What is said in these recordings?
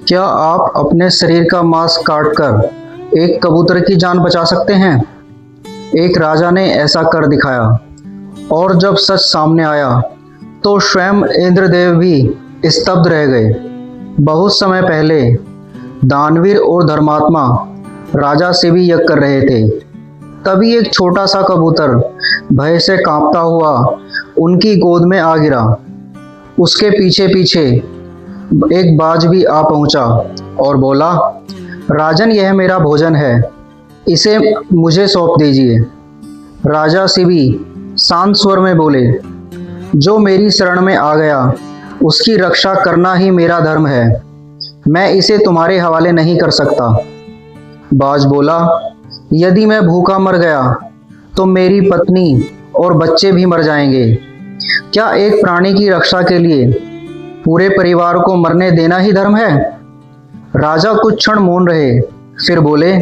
क्या आप अपने शरीर का मांस काटकर एक कबूतर की जान बचा सकते हैं? एक राजा ने ऐसा कर दिखाया, और जब सच सामने आया तो स्वयं इंद्रदेव भी स्तब्ध रह गए। बहुत समय पहले दानवीर और धर्मात्मा राजा शिवी यज्ञ कर रहे थे। तभी एक छोटा सा कबूतर भय से कांपता हुआ उनकी गोद में आ गिरा। उसके पीछे पीछे एक बाज भी आ पहुंचा और बोला, राजन, यह मेरा भोजन है, इसे मुझे सौंप दीजिए। राजा शिवी शांत स्वर में बोले, जो मेरी शरण में आ गया उसकी रक्षा करना ही मेरा धर्म है। मैं इसे तुम्हारे हवाले नहीं कर सकता। बाज बोला, यदि मैं भूखा मर गया तो मेरी पत्नी और बच्चे भी मर जाएंगे। क्या एक प्राणी की रक्षा के लिए पूरे परिवार को मरने देना ही धर्म है? राजा कुछ क्षण मौन रहे, फिर बोले,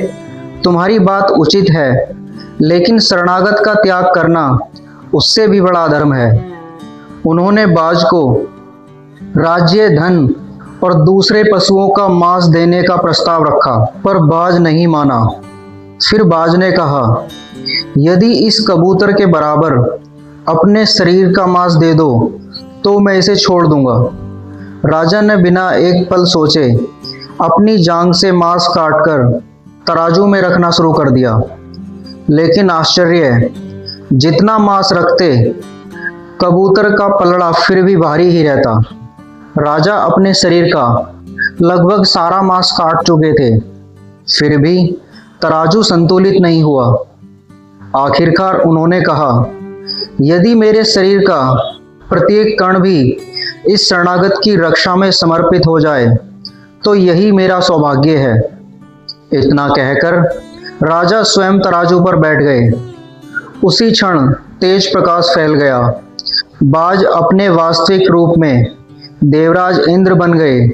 तुम्हारी बात उचित है, लेकिन शरणागत का त्याग करना उससे भी बड़ा धर्म है। उन्होंने बाज को राज्य, धन और दूसरे पशुओं का मांस देने का प्रस्ताव रखा, पर बाज नहीं माना। फिर बाज ने कहा, यदि इस कबूतर के बराबर अपने शरीर का मांस दे दो तो मैं इसे छोड़ दूंगा। राजा ने बिना एक पल सोचे अपनी जांघ से मांस काटकर तराजू में रखना शुरू कर दिया। लेकिन आश्चर्य है, जितना मांस रखते कबूतर का पलड़ा फिर भी भारी ही रहता। राजा अपने शरीर का लगभग सारा मांस काट चुके थे, फिर भी तराजू संतुलित नहीं हुआ। आखिरकार उन्होंने कहा, यदि मेरे शरीर का प्रत्येक कण भी इस शरणागत की रक्षा में समर्पित हो जाए तो यही मेरा सौभाग्य है। इतना कहकर राजा स्वयं तराजू पर बैठ गए। उसी क्षण तेज प्रकाश फैल गया। बाज अपने वास्तविक रूप में देवराज इंद्र बन गए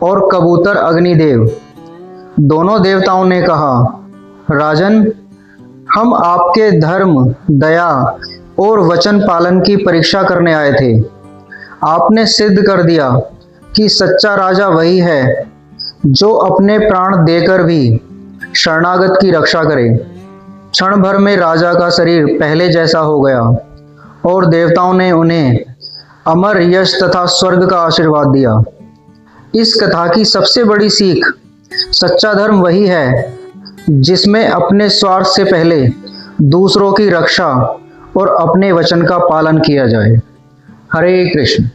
और कबूतर अग्निदेव। दोनों देवताओं ने कहा, राजन, हम आपके धर्म, दया और वचन पालन की परीक्षा करने आए थे। आपने सिद्ध कर दिया कि सच्चा राजा वही है जो अपने प्राण देकर भी शरणागत की रक्षा करे। क्षण भर में राजा का शरीर पहले जैसा हो गया और देवताओं ने उन्हें अमर यश तथा स्वर्ग का आशीर्वाद दिया। इस कथा की सबसे बड़ी सीख, सच्चा धर्म वही है जिसमें अपने स्वार्थ से पहले दूसरों की रक्षा और अपने वचन का पालन किया जाए। हरे कृष्ण।